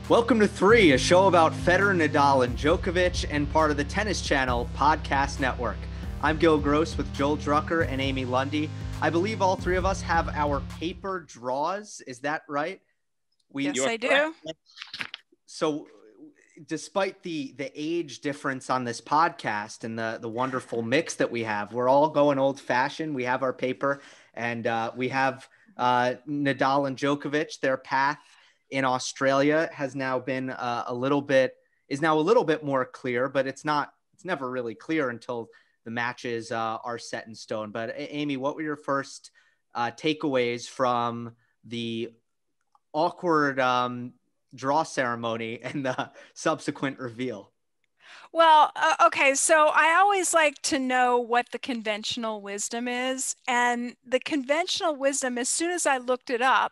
Welcome to Three, a show about Federer, Nadal, and Djokovic, and part of the Tennis Channel podcast network. I'm Gil Gross with Joel Drucker and Amy Lundy. I believe all three of us have our paper draws. Is that right? Yes, I do. So despite the age difference on this podcast and the wonderful mix that we have, we're all going old fashioned. We have our paper, and we have Nadal and Djokovic. Their path in Australia has now been a little bit more clear, but it's never really clear until the matches are set in stone. But Amy, what were your first takeaways from the awkward draw ceremony and the subsequent reveal? Well, okay, so I always like to know what the conventional wisdom is. And the conventional wisdom, as soon as I looked it up,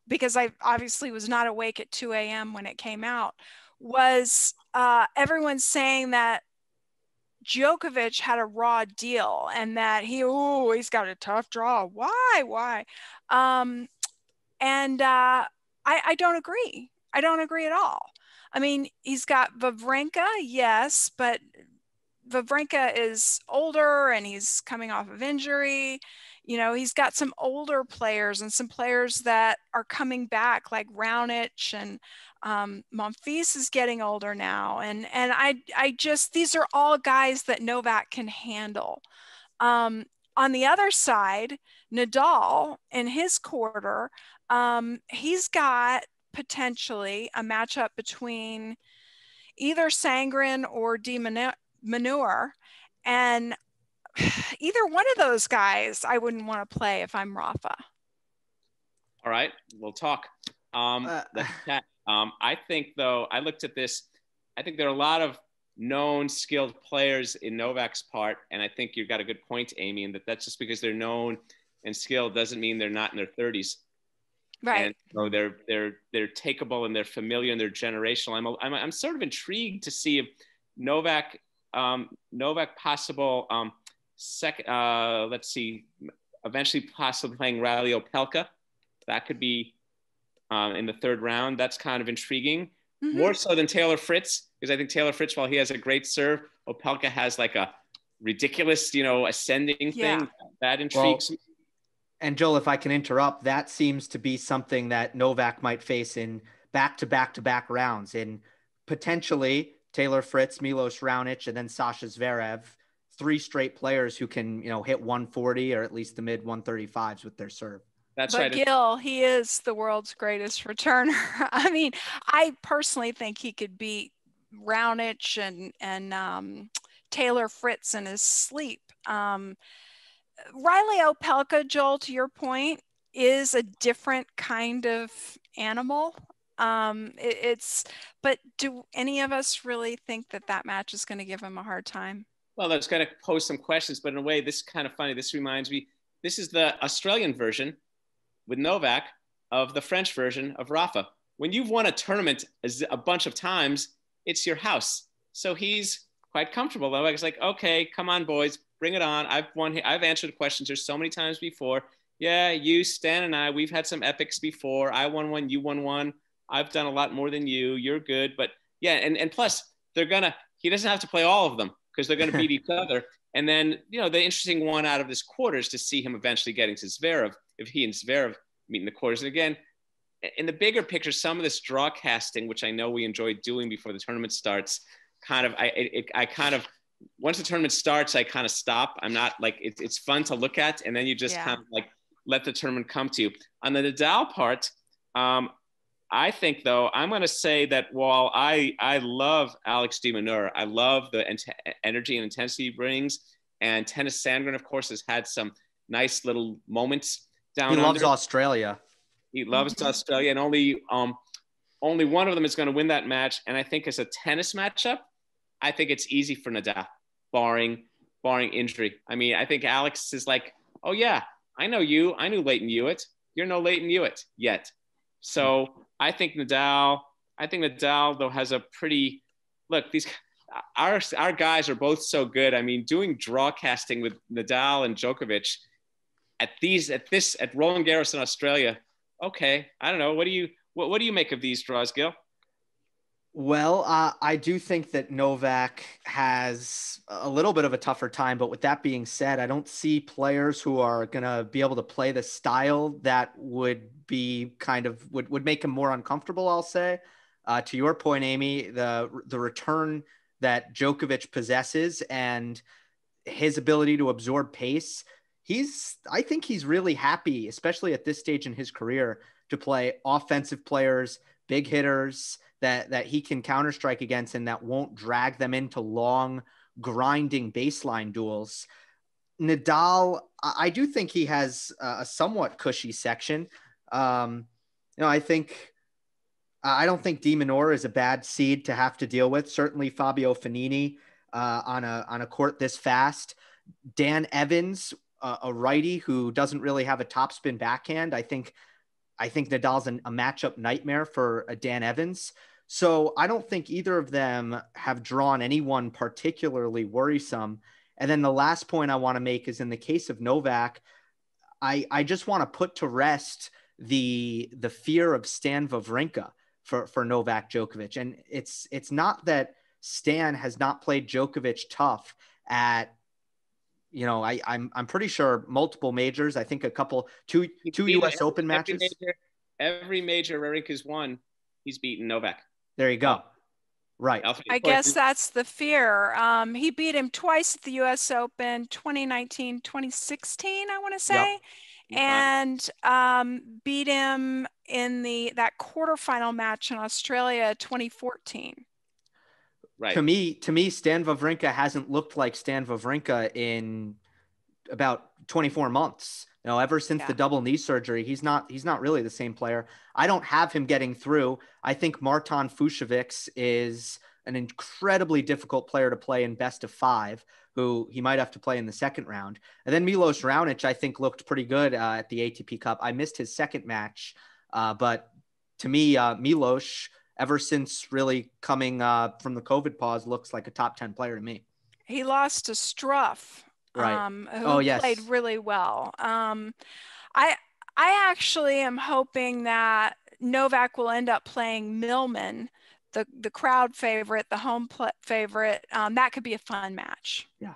because I obviously was not awake at 2 a.m. when it came out, was everyone saying that Djokovic had a raw deal and that he's got a tough draw. Why? I don't agree. I don't agree at all. I mean, he's got Wawrinka, yes, but Wawrinka is older and he's coming off of injury. You know, he's got some older players and some players that are coming back, like Raonic, and Monfils is getting older now. And I just, these are all guys that Novak can handle. On the other side, Nadal in his quarter, he's got potentially a matchup between either Sangren or De Minaur, and either one of those guys I wouldn't want to play if I'm Rafa. All right, we'll talk. I think, though, I looked at this. I think there are a lot of known skilled players in Novak's part, and I think you've got a good point, Amy, and that's just because they're known and skilled doesn't mean they're not in their 30s. Right. And so they're takeable and they're familiar and they're generational. I'm sort of intrigued to see if Novak possible second. Let's see, eventually possibly playing Reilly Opelka. That could be in the third round. That's kind of intriguing, more so than Taylor Fritz, because I think Taylor Fritz, while he has a great serve, Opelka has like a ridiculous, ascending thing that intrigues me. And Joel, if I can interrupt, that seems to be something that Novak might face in back-to-back rounds, in potentially Taylor Fritz, Milos Raonic, and then Sasha Zverev, three straight players who can, hit 140 or at least the mid 135s with their serve. That's but right. Gil, he is the world's greatest returner. I mean, I personally think he could beat Raonic and Taylor Fritz in his sleep. Reilly Opelka, Joel, to your point, is a different kind of animal. But do any of us really think that match is going to give him a hard time? Well, that's going to pose some questions, but in a way, this is kind of funny. This reminds me, this is the Australian version with Novak of the French version of Rafa. When you've won a tournament a bunch of times, it's your house. So he's quite comfortable. Novak's like, okay, come on, boys. Bring it on. I've answered questions here so many times before. Yeah, you, Stan, and I, we've had some epics before. I won one, you won one. I've done a lot more than you. You're good. But yeah, and plus, he doesn't have to play all of them because they're going to beat each other. And then, the interesting one out of this quarter is to see him eventually getting to Zverev, if he and Zverev meet in the quarters. And again, in the bigger picture, some of this draw casting, which I know we enjoy doing before the tournament starts, once the tournament starts, I kind of stop. I'm not like, it's fun to look at. And then you just kind of like let the tournament come to you. On the Nadal part, I think, though, I'm going to say that while I love Alex de Minaur, I love the energy and intensity he brings. And Tennis Sandgren, of course, has had some nice little moments down under. He loves under. Australia. He loves Australia. And only one of them is going to win that match. And I think as a tennis matchup, I think it's easy for Nadal, barring injury. I mean, I think Alex is like, oh yeah, I know you. I knew Leighton Hewitt. You're no Leighton Hewitt yet. So I think Nadal, though, has a pretty look. Our guys are both so good. I mean, doing draw casting with Nadal and Djokovic at Roland Garros in Australia. Okay, I don't know. What do you make of these draws, Gil? Well, I do think that Novak has a little bit of a tougher time, but with that being said, I don't see players who are going to be able to play the style that would be kind of would make him more uncomfortable, I'll say. To your point, Amy, the return that Djokovic possesses and his ability to absorb pace, I think he's really happy, especially at this stage in his career, to play offensive players, big hitters that he can counter strike against and that won't drag them into long grinding baseline duels. Nadal, I do think he has a somewhat cushy section. I think I don't think De Minaur is a bad seed to have to deal with. Certainly Fabio Fognini on a court this fast. Dan Evans, a righty who doesn't really have a topspin backhand. I think Nadal's a matchup nightmare for a Dan Evans. So I don't think either of them have drawn anyone particularly worrisome. And then the last point I want to make is in the case of Novak, I just want to put to rest the fear of Stan Wawrinka for Novak Djokovic. And it's not that Stan has not played Djokovic tough at, I'm pretty sure multiple majors. I think two U.S. Open matches. Every major Wawrinka's won, he's beaten Novak. There you go. Right. I guess that's the fear. He beat him twice at the U.S. Open, 2019, 2016, I want to say, and beat him in that quarterfinal match in Australia, 2014. Right. To me, Stan Wawrinka hasn't looked like Stan Wawrinka in about 24 months. Ever since the double knee surgery, he's not really the same player. I don't have him getting through. I think Marton Fucsovics is an incredibly difficult player to play in best of 5, who he might have to play in the second round. And then Milos Raonic, I think, looked pretty good at the ATP Cup. I missed his second match, but to me, Milos, ever since really coming from the COVID pause, looks like a top 10 player to me. He lost to Struff. Right. Who played really well. I actually am hoping that Novak will end up playing Millman, the crowd favorite, the home favorite. That could be a fun match. Yeah.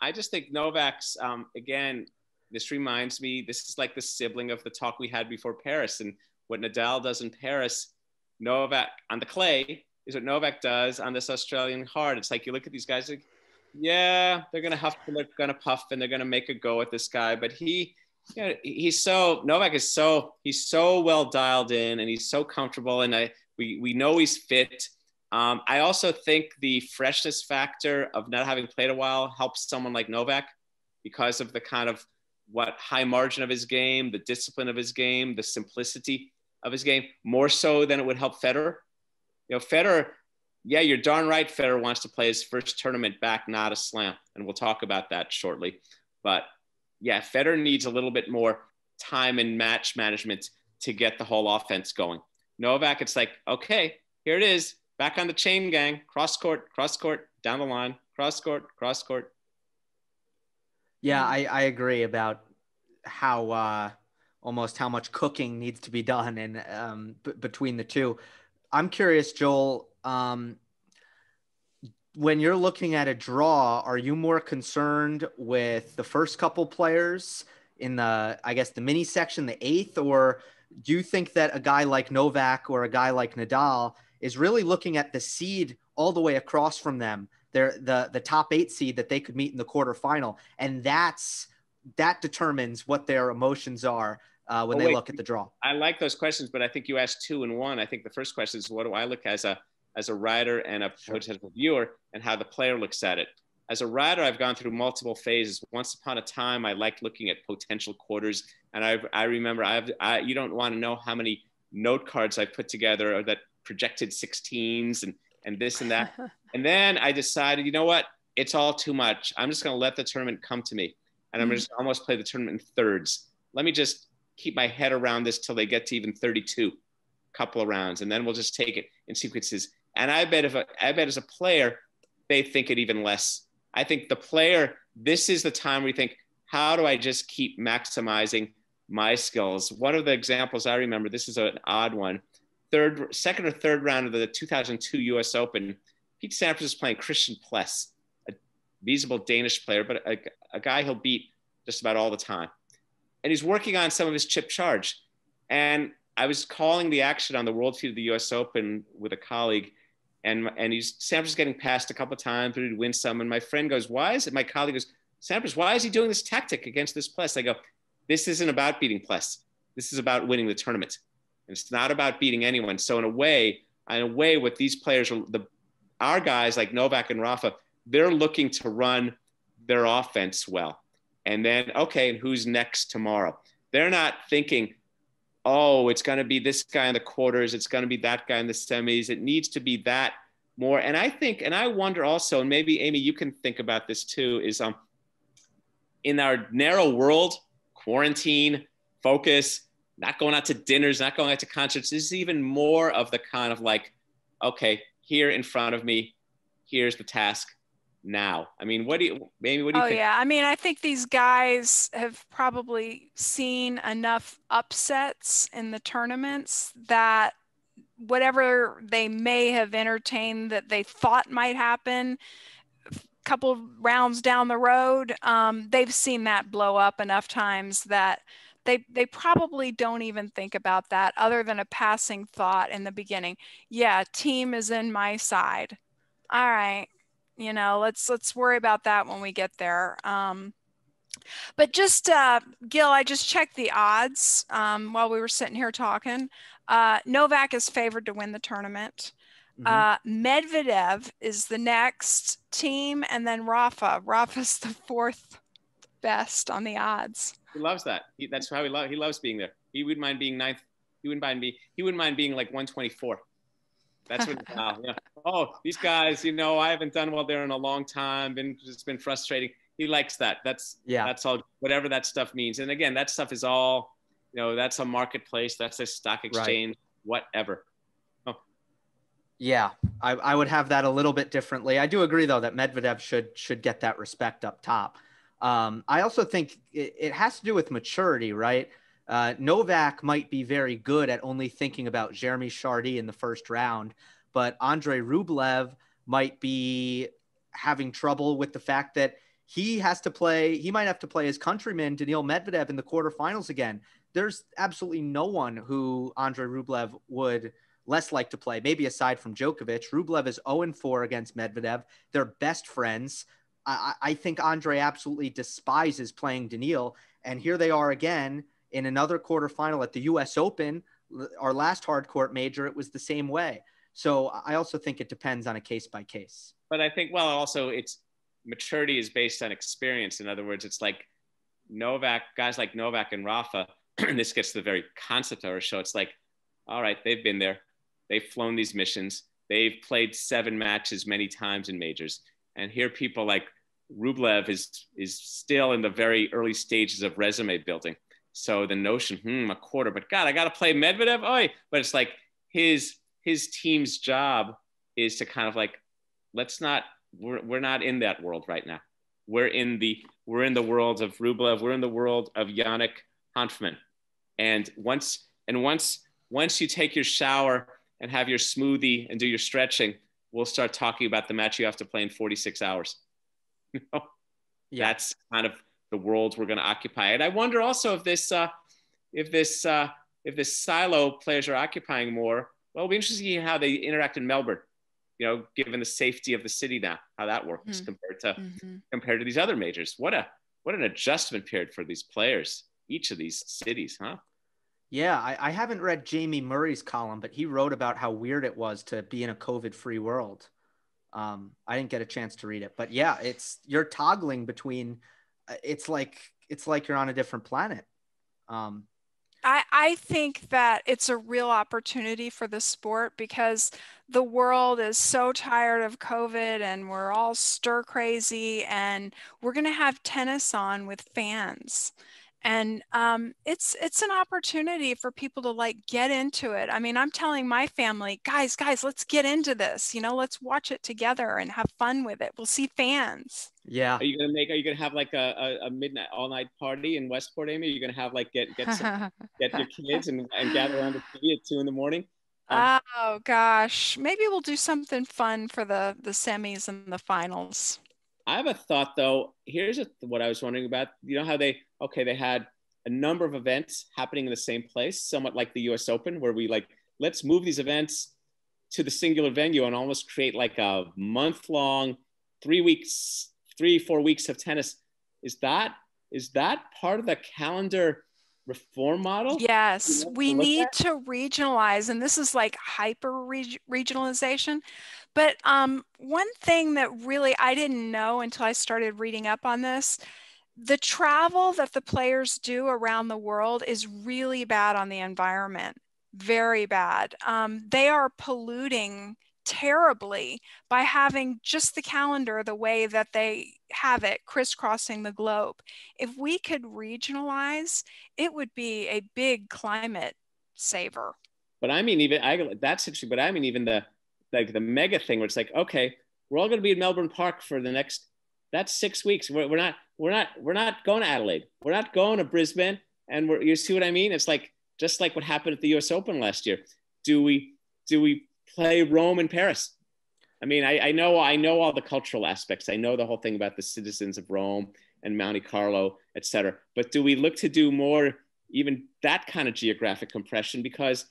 I just think Novak's, again, this reminds me, this is like the sibling of the talk we had before Paris. And what Nadal does in Paris, Novak on the clay is what Novak does on this Australian hard. It's like you look at these guys like, yeah, they're going to huff, they're going to puff, and they're going to make a go at this guy. But Novak is he's so well dialed in, and he's so comfortable, and we know he's fit. I also think the freshness factor of not having played a while helps someone like Novak because of the kind of high margin of his game, the discipline of his game, the simplicity of his game, more so than it would help Federer. Federer, yeah, you're darn right. Federer wants to play his first tournament back, not a slam. And we'll talk about that shortly. But yeah, Federer needs a little bit more time and match management to get the whole offense going. Novak, it's like, okay, here it is. Back on the chain gang, cross court, down the line, cross court. Yeah, I agree about how almost how much cooking needs to be done and between the two. I'm curious, Joel, when you're looking at a draw, are you more concerned with the first couple players in the mini section, the 8th, or do you think that a guy like Novak or a guy like Nadal is really looking at the seed all the way across from them? They're the top 8 seed that they could meet in the quarterfinal, and that determines what their emotions are when they look at the draw. I like those questions, but I think you asked 2 in 1. I think the first question is, what do I look as a rider and a potential viewer, and how the player looks at it. As a rider, I've gone through multiple phases. Once upon a time, I liked looking at potential quarters, and I remember you don't want to know how many note cards I put together or that projected 16s and this and that. And then I decided, you know what? It's all too much. I'm just going to let the tournament come to me, and I'm going to just almost play the tournament in thirds. Let me just keep my head around this till they get to even 32, couple of rounds, and then we'll just take it in sequences. And I bet as a player, they think it even less. I think the player, this is the time where you think, how do I just keep maximizing my skills? One of the examples I remember, this is an odd one. second or third round of the 2002 US Open. Pete Sampras is playing Christian Pless, a visible Danish player, but a guy he'll beat just about all the time. And he's working on some of his chip charge. And I was calling the action on the world feed of the US Open with a colleague, and Sampras getting passed a couple of times, but he'd win some. And my friend goes, my colleague goes, Sampras, why is he doing this tactic against this Pless? I go, this isn't about beating Pless. This is about winning the tournament. And it's not about beating anyone. So in a way, what these players are, our guys like Novak and Rafa, they're looking to run their offense well. And then, okay, and who's next tomorrow? They're not thinking, oh, it's going to be this guy in the quarters. It's going to be that guy in the semis. It needs to be that more. And I think, and I wonder also, and maybe Amy, you can think about this too, is in our narrow world, quarantine, focus, not going out to dinners, not going out to concerts, this is even more of the kind of like, okay, here in front of me, here's the task now. I mean, what do you think? Oh yeah, I mean, I think these guys have probably seen enough upsets in the tournaments that whatever they may have entertained that they thought might happen a couple rounds down the road, they've seen that blow up enough times that they probably don't even think about that other than a passing thought in the beginning. Yeah, team is in my side. All right, you know, let's worry about that when we get there. But just Gil, I just checked the odds while we were sitting here talking. Novak is favored to win the tournament. Medvedev is the next team, and then Rafa's the fourth best on the odds. He loves that. That's how he loves being there. He wouldn't mind being ninth. He wouldn't mind being like 124. That's what. Yeah. Oh, these guys, you know, I haven't done well there in a long time. It's been frustrating. He likes that. That's all. Whatever that stuff means. And again, that stuff is all, you know, that's a marketplace. That's a stock exchange. Right. Whatever. Oh. Yeah, I would have that a little bit differently. I do agree though that Medvedev should get that respect up top. I also think it has to do with maturity, right? Novak might be very good at only thinking about Jeremy Chardy in the first round, but Andrei Rublev might be having trouble with the fact that he might have to play his countryman, Daniil Medvedev, in the quarterfinals again. There's absolutely no one who Andrei Rublev would less like to play, maybe aside from Djokovic. Rublev is 0-4 against Medvedev. They're best friends. I think Andre absolutely despises playing Daniil. And here they are again in another quarterfinal at the US Open, our last hard court major. It was the same way. So I also think it depends on a case by case. But I think, well, also it's maturity is based on experience. In other words, it's like guys like Novak and Rafa, and this gets to the very concept of our show. It's like, all right, they've been there. They've flown these missions. They've played 7 matches many times in majors. And here people like Rublev is still in the very early stages of resume building. So the notion, a quarter, but God, I got to play Medvedev. Oh, but it's like his team's job is to kind of like, we're not in that world right now. We're in the world of Rublev. We're in the world of Yannick Hanfmann. And once you take your shower and have your smoothie and do your stretching, we'll start talking about the match you have to play in 46 hours. You know? Yeah. That's kind of the world we're going to occupy. And I wonder also if this silo players are occupying more. Well, it'll be interesting to see how they interact in Melbourne, you know, given the safety of the city now, how that works compared to these other majors. What an adjustment period for these players, each of these cities, huh? Yeah, I haven't read Jamie Murray's column, but he wrote about how weird it was to be in a COVID-free world. I didn't get a chance to read it, but yeah, you're toggling between. It's like you're on a different planet. I think that it's a real opportunity for the sport because the world is so tired of COVID and we're all stir crazy, and we're going to have tennis on with fans. And it's an opportunity for people to like get into it. I mean, I'm telling my family, guys, let's get into this. You know, let's watch it together and have fun with it. We'll see fans. Yeah. Are you gonna have like a midnight all night party in Westport, Amy? Are you gonna have like get your kids and gather around the TV at 2 a.m? Oh gosh, maybe we'll do something fun for the semis and the finals. I have a thought though. What I was wondering about. You know how they had a number of events happening in the same place, somewhat like the U.S. Open, where we like let's move these events to the singular venue and almost create like a month-long, 3 weeks, 4 weeks of tennis. Is that part of the calendar reform model? Yes, we need At? to regionalize, and this is like hyper regionalization. But one thing that really I didn't know until I started reading up on this, the travel that the players do around the world is really bad on the environment, very bad. They are polluting terribly by having just the calendar the way that they have it crisscrossing the globe. If we could regionalize, it would be a big climate saver. But I mean, that's interesting. But I mean, even the mega thing where it's like, okay, we're all going to be in Melbourne Park for the next. That's 6 weeks. We're not going to Adelaide. We're not going to Brisbane. And you see what I mean? It's like just like what happened at the U.S. Open last year. Do we play Rome and Paris? I mean, I know all the cultural aspects. I know the whole thing about the citizens of Rome and Monte Carlo, et cetera. But do we look to do more, even that kind of geographic compression? Because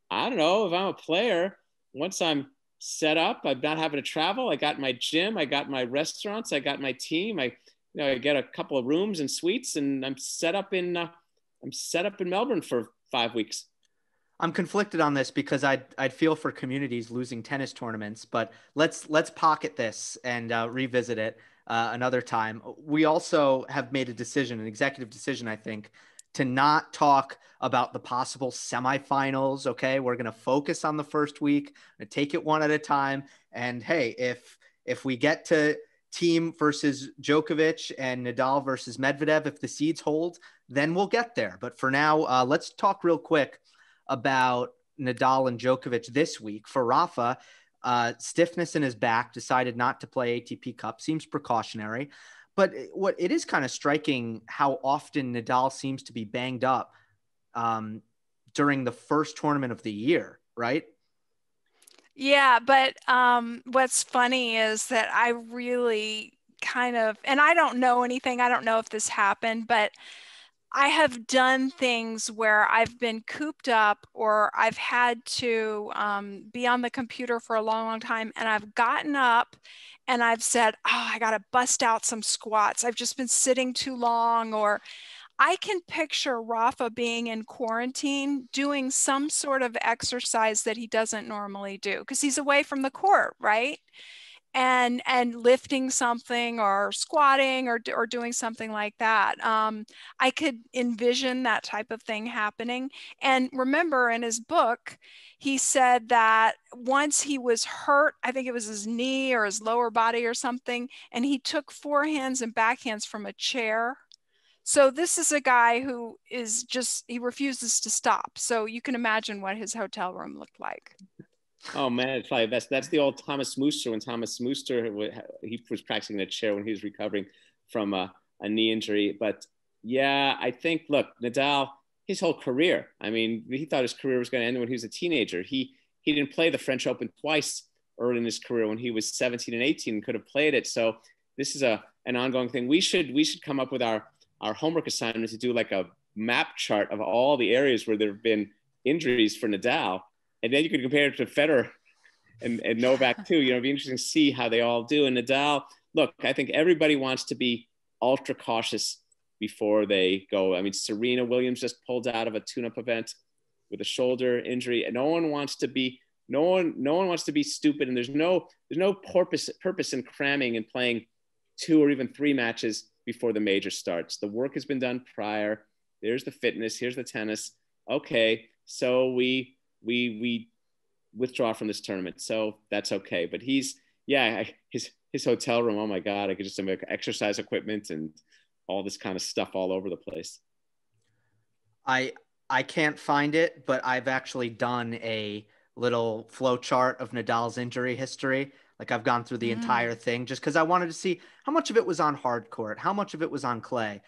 I don't know, if I'm a player, once I'm set up, I'm not having to travel. I got my gym, I got my restaurants, I got my team. I get a couple of rooms and suites, and I'm set up in Melbourne for 5 weeks. I'm conflicted on this because I'd feel for communities losing tennis tournaments, but let's pocket this and revisit it another time. We also have made an executive decision, I think, to not talk about the possible semifinals. Okay, we're going to focus on the first week, and take it one at a time. And hey, if we get to Thiem versus Djokovic and Nadal versus Medvedev, if the seeds hold, then we'll get there. But for now, let's talk real quick about Nadal and Djokovic this week. For Rafa, stiffness in his back, decided not to play ATP Cup, seems precautionary. But what it is kind of striking how often Nadal seems to be banged up during the first tournament of the year, right? Yeah, but what's funny is that I really and I don't know anything, I don't know if this happened, but I have done things where I've been cooped up or I've had to be on the computer for a long, long time, and I've gotten up and I've said, oh, I got to bust out some squats. I've just been sitting too long. Or I can picture Rafa being in quarantine doing some sort of exercise that he doesn't normally do because he's away from the court, right? And lifting something or squatting or doing something like that. I could envision that type of thing happening. And remember, in his book, he said that once he was hurt, I think it was his knee or his lower body or something, and he took forehands and backhands from a chair. So this is a guy who he refuses to stop. So you can imagine what his hotel room looked like. Oh man, it's probably that's the old Thomas Muster. When Thomas Muster, he was practicing in a chair when he was recovering from a knee injury. But yeah, I think, look, Nadal, his whole career, I mean, he thought his career was going to end when he was a teenager. He didn't play the French Open twice early in his career when he was 17 and 18 and could have played it. So this is an ongoing thing. We should come up with our homework assignment to do like a map chart of all the areas where there have been injuries for Nadal. And then you could compare it to Federer and Novak too. It'd be interesting to see how they all do. And Nadal, look, I think everybody wants to be ultra cautious before they go. I mean, Serena Williams just pulled out of a tune-up event with a shoulder injury, and no one wants to be stupid. And there's no purpose in cramming and playing 2 or even 3 matches before the major starts. The work has been done prior. There's the fitness. Here's the tennis. Okay, so we withdraw from this tournament, so that's okay. But his hotel room, oh my god, I could just make exercise equipment and all this kind of stuff all over the place. I can't find it, but I've actually done a little flow chart of Nadal's injury history. Like, I've gone through the entire thing just because I wanted to see how much of it was on hard court, how much of it was on clay.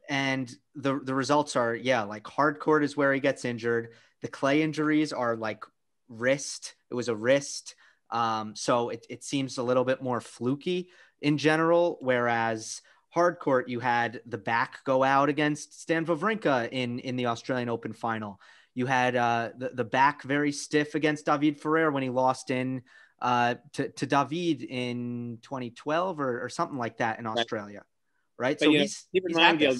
And the results are, like, hard court is where he gets injured. The clay injuries are like wrist. It was a wrist. So it seems a little bit more fluky in general, whereas hard court, you had the back go out against Stan Wawrinka in the Australian Open final. You had the back very stiff against David Ferrer when he lost to David in 2012 or something like that in Australia, right? But, so keep in mind, Gil,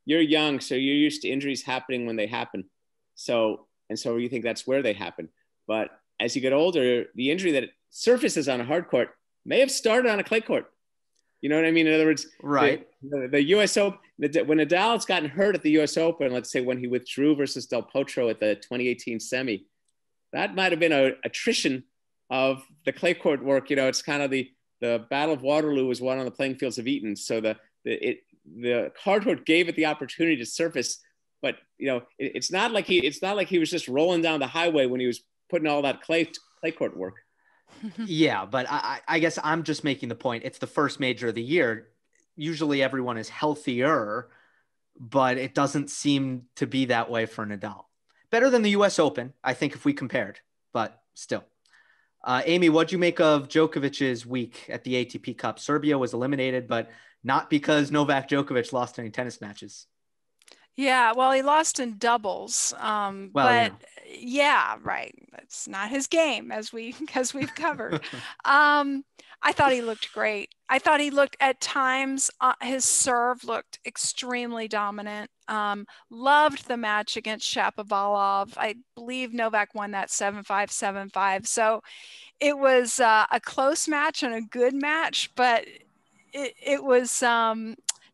you're young, so you're used to injuries happening when they happen. So you think that's where they happen. But as you get older, the injury that surfaces on a hard court may have started on a clay court. You know what I mean? In other words, right. The US Open, when Nadal's gotten hurt at the US Open, let's say when he withdrew versus Del Potro at the 2018 semi, that might have been an attrition of the clay court work. It's kind of the Battle of Waterloo was won on the playing fields of Eton. So the hard court gave it the opportunity to surface, but it's not like he was just rolling down the highway when he was putting all that clay court work. Yeah, but I guess I'm just making the point. It's the first major of the year. Usually everyone is healthier, but it doesn't seem to be that way for Nadal. Better than the US Open, I think, if we compared, but still. Amy, what'd you make of Djokovic's week at the ATP Cup? Serbia was eliminated, but not because Novak Djokovic lost any tennis matches. Yeah, well, he lost in doubles, but yeah, right. That's not his game, as we've covered. I thought he looked great. I thought he looked at times, his serve looked extremely dominant. Loved the match against Shapovalov. I believe Novak won that 7-5, 7-5. So it was a close match and a good match, but it was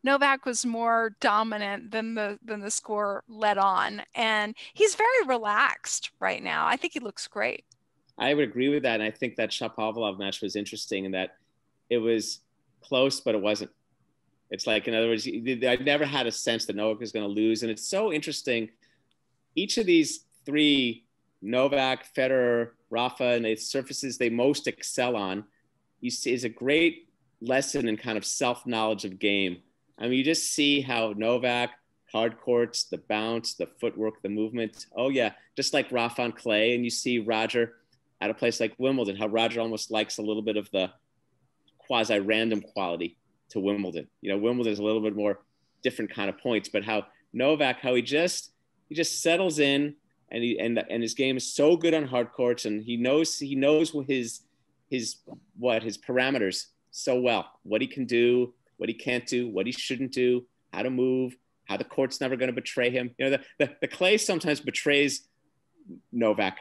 Novak was more dominant than the score led on, and he's very relaxed right now. I think he looks great. I would agree with that, and I think that Shapovalov match was interesting in that it was close, but it wasn't. It's like, in other words, I never had a sense that Novak was going to lose, and it's so interesting. Each of these three, Novak, Federer, Rafa, and the surfaces they most excel on, is a great lesson in kind of self-knowledge of game. I mean, you just see how Novak, hard courts, the bounce, the footwork, the movement. Oh, yeah, just like Rafa on clay. And you see Roger at a place like Wimbledon, how Roger almost likes a little bit of the quasi-random quality to Wimbledon. Wimbledon is a little bit more different kind of points, but how Novak, how he just settles in, and his game is so good on hard courts, and he knows his parameters so well, what he can do, what he can't do, what he shouldn't do, how to move, how the court's never going to betray him. The clay sometimes betrays Novak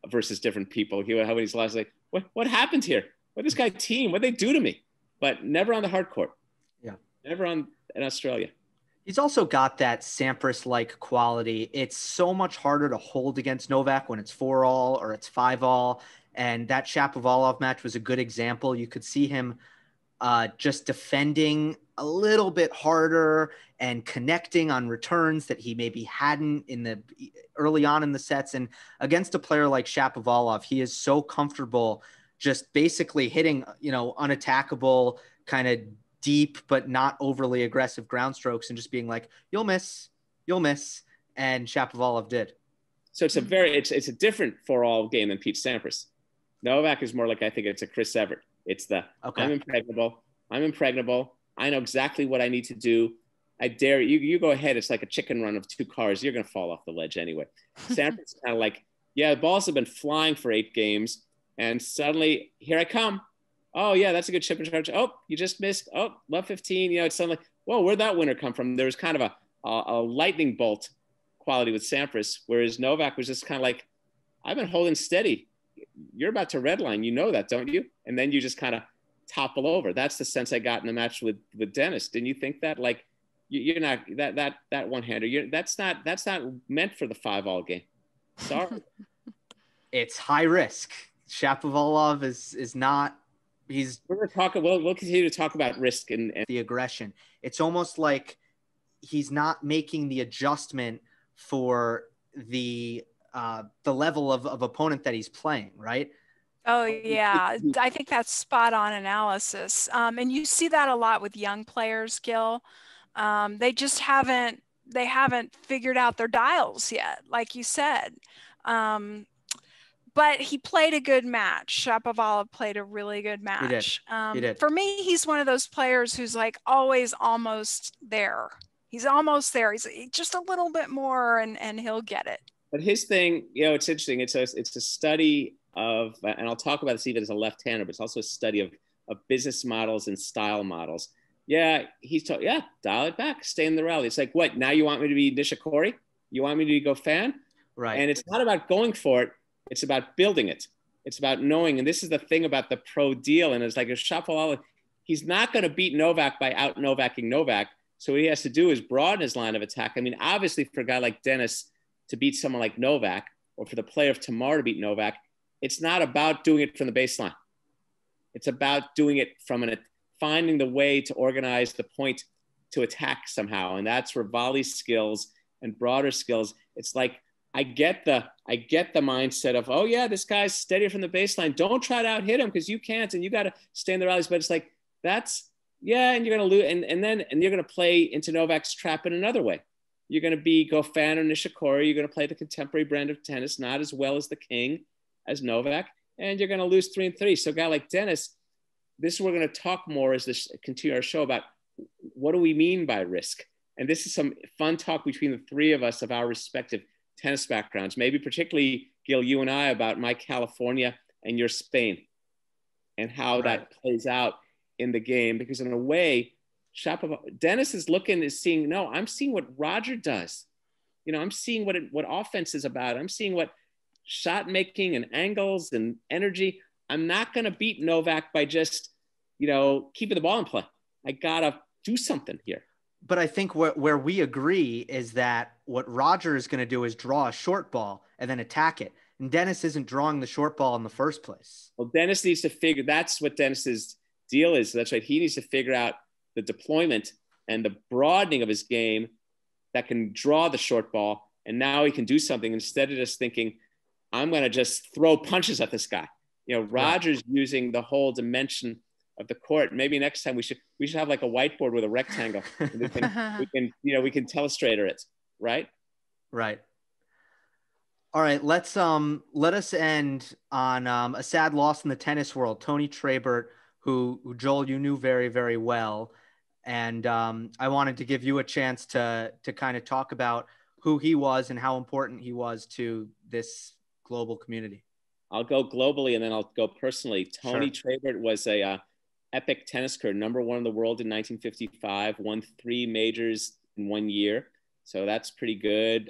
versus different people. How he's lost, like, what happened here? What this guy team? What they do to me? But never on the hard court. Yeah. Never in Australia. He's also got that Sampras-like quality. It's so much harder to hold against Novak when it's 4-all or it's 5-all. And that Shapovalov match was a good example. You could see him just defending a little bit harder and connecting on returns that he maybe hadn't early on in the sets. And against a player like Shapovalov, he is so comfortable just basically hitting, unattackable kind of deep, but not overly aggressive ground strokes and just being like, you'll miss. And Shapovalov did. So it's a different 4-all game than Pete Sampras. Novak is more like, I think it's a Chris Evert. It's I'm impregnable. I know exactly what I need to do. I dare you. You go ahead. It's like a chicken run of 2 cars. You're going to fall off the ledge anyway. Sampras is kind of like, the balls have been flying for 8 games, and suddenly here I come. Oh yeah, that's a good chip and charge. Oh, you just missed. Oh, love 15. It's suddenly, whoa, where'd that winner come from? There was kind of a lightning bolt quality with Sampras, whereas Novak was just kind of like, I've been holding steady. You're about to redline, that, don't you? And then you just kind of topple over. That's the sense I got in the match with Dennis. Didn't you think that? Like, you're not that one-hander. That's not meant for the 5-all game. Sorry. It's high risk. Shapovalov is not. We'll continue to talk about risk and the aggression. It's almost like he's not making the adjustment for the level of opponent that he's playing, right? Oh yeah, I think that's spot on analysis. And you see that a lot with young players, Gil. They just haven't figured out their dials yet, like you said. but he played a good match. Shapovalov played a really good match. He did. For me, he's one of those players who's like always almost there. He's almost there. He's just a little bit more, and he'll get it. But his thing, you know, it's interesting. It's a study of, and I'll talk about this even as a left-hander, but it's also a study of business models and style models. Yeah, dial it back, stay in the rally. It's like, what, now you want me to be Nishikori? You want me to go fan? Right. And it's not about going for it. It's about building it. It's about knowing. And this is the thing about the pro deal. And it's like a Shapovalov, he's not going to beat Novak by out Novacking Novak. So what he has to do is broaden his line of attack. I mean, obviously for a guy like Dennis to beat someone like Novak, or for the player of tomorrow to beat Novak, it's not about doing it from the baseline. It's about doing it from finding the way to organize the point to attack somehow. And that's where volley skills and broader skills. It's like, I get the mindset of, oh yeah, this guy's steadier from the baseline. Don't try to out hit him because you can't, and you got to stay in the rallies. But it's like, and you're going to lose. And you're going to play into Novak's trap in another way. You're going to go fan or Nishikori. You're going to play the contemporary brand of tennis, not as well as the king, as Novak, and you're going to lose 3-3. So a guy like Dennis, this is we're going to talk more as this continue our show about what do we mean by risk. And this is some fun talk between the three of us of our respective tennis backgrounds, maybe particularly, Gil, you and I, about my California and your Spain and how that plays out in the game. Because in a way, Dennis is seeing, no, I'm seeing what Roger does. You know, I'm seeing what offense is about. I'm seeing what shot making and angles and energy. I'm not going to beat Novak by just, keeping the ball in play. I got to do something here. But I think where we agree is that what Roger is going to do is draw a short ball and then attack it. And Dennis isn't drawing the short ball in the first place. Well, Dennis needs to that's what Dennis's deal is. That's right. He needs to figure out the deployment and the broadening of his game that can draw the short ball. And now he can do something instead of just thinking, I'm going to just throw punches at this guy. Roger's using the whole dimension of the court. Maybe next time we should have like a whiteboard with a rectangle. We can telestrator it. Right. Right. All right. Let us end on a sad loss in the tennis world. Tony Trabert, who Joel, you knew very, very well. And I wanted to give you a chance to kind of talk about who he was and how important he was to this global community. I'll go globally and then I'll go personally. Tony Trabert was a epic tennis career, number one in the world in 1955, won 3 majors in 1 year. So that's pretty good.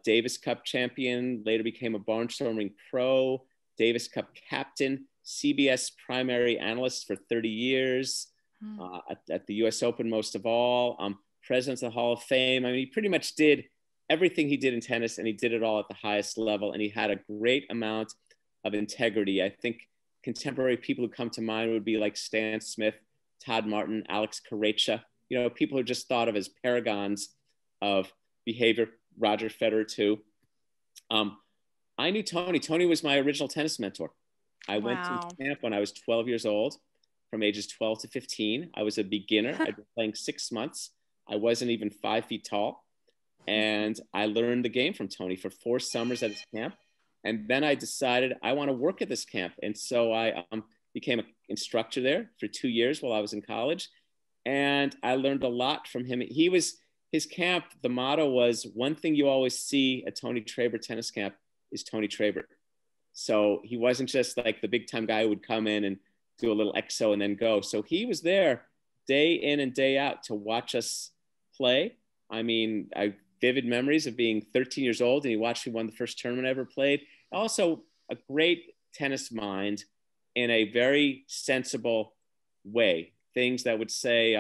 Davis Cup champion, later became a barnstorming pro, Davis Cup captain, CBS primary analyst for 30 years, at the US Open most of all, president of the Hall of Fame. I mean, he pretty much did everything he did in tennis, and he did it all at the highest level, and he had a great amount of integrity. I think contemporary people who come to mind would be like Stan Smith, Todd Martin, Alex Corretja, people who are just thought of as paragons of behavior. Roger Federer too. I knew Tony. Tony was my original tennis mentor. I went to camp when I was 12 years old, from ages 12 to 15. I was a beginner. I'd been playing 6 months. I wasn't even 5 feet tall. And I learned the game from Tony for 4 summers at his camp. And then I decided I want to work at this camp. And so I became an instructor there for 2 years while I was in college. And I learned a lot from him. His camp, the motto was, one thing you always see at Tony Trabert tennis camp is Tony Trabert. So he wasn't just like the big time guy who would come in and do a little exo and then go. So he was there day in and day out to watch us play. I mean, I vivid memories of being 13 years old and he watched me won the first tournament I ever played. Also a great tennis mind in a very sensible way. Things that would say,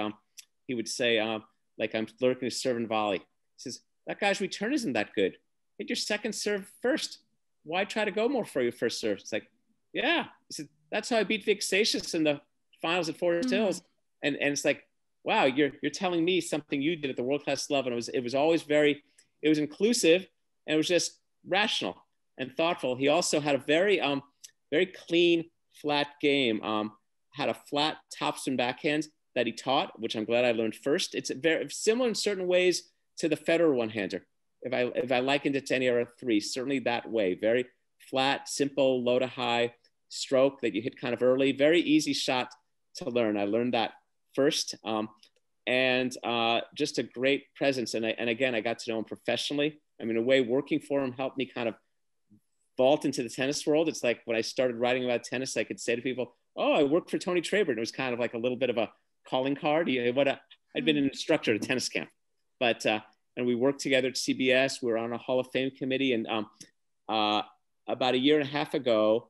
he would say, like, I'm lurking to serve and volley. He says, that guy's return isn't that good. Hit your second serve first. Why try to go more for your first serve? It's like, yeah. He said, that's how I beat Vic Seixas in the finals at Forest Hills. And it's like, wow, you're telling me something you did at the world-class level. And it was always it was inclusive, and it was just rational and thoughtful. He also had a very clean, flat game, had a flat topspin backhand that he taught, which I'm glad I learned first. It's very similar in certain ways to the Federer one-hander. If I likened it to any other 3, certainly that way, very flat, simple, low to high stroke that you hit kind of early. Very easy shot to learn. I learned that first. And just a great presence. And again, I got to know him professionally. I mean, in a way, working for him helped me kind of vault into the tennis world. It's like when I started writing about tennis, I could say to people, oh, I worked for Tony Trabert. It was kind of like a little bit of a calling card. I'd been an instructor at a tennis camp, but, and we worked together at CBS. We were on a Hall of Fame committee. And about a year and a half ago,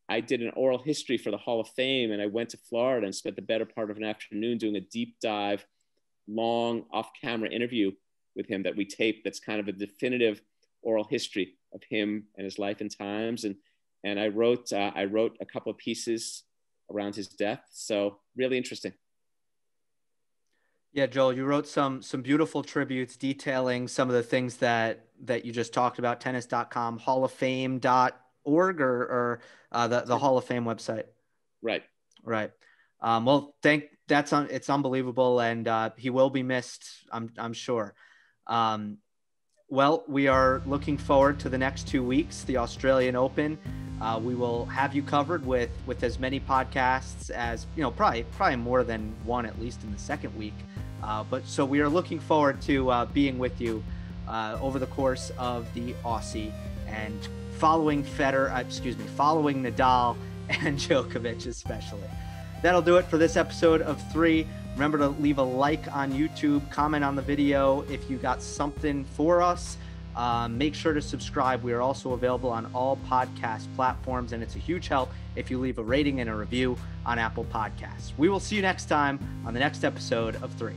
I did an oral history for the Hall of Fame, and I went to Florida and spent the better part of an afternoon doing a deep dive, long off-camera interview with him that we taped. That's kind of a definitive oral history of him and his life and times. And I wrote a couple of pieces around his death. So really interesting. Yeah, Joel, you wrote some beautiful tributes detailing some of the things that you just talked about. Tennis.com, halloffame.org, or the Hall of Fame website. Right. Well, it's unbelievable, and he will be missed, I'm sure. Well, we are looking forward to the next 2 weeks, the Australian Open. We will have you covered with as many podcasts as, probably more than one, at least in the second week. But so we are looking forward to being with you over the course of the Aussie and following Nadal and Djokovic especially. That'll do it for this episode of 3. Remember to leave a like on YouTube, comment on the video if you got something for us. Make sure to subscribe. We are also available on all podcast platforms, and it's a huge help if you leave a rating and a review on Apple Podcasts. We will see you next time on the next episode of 3.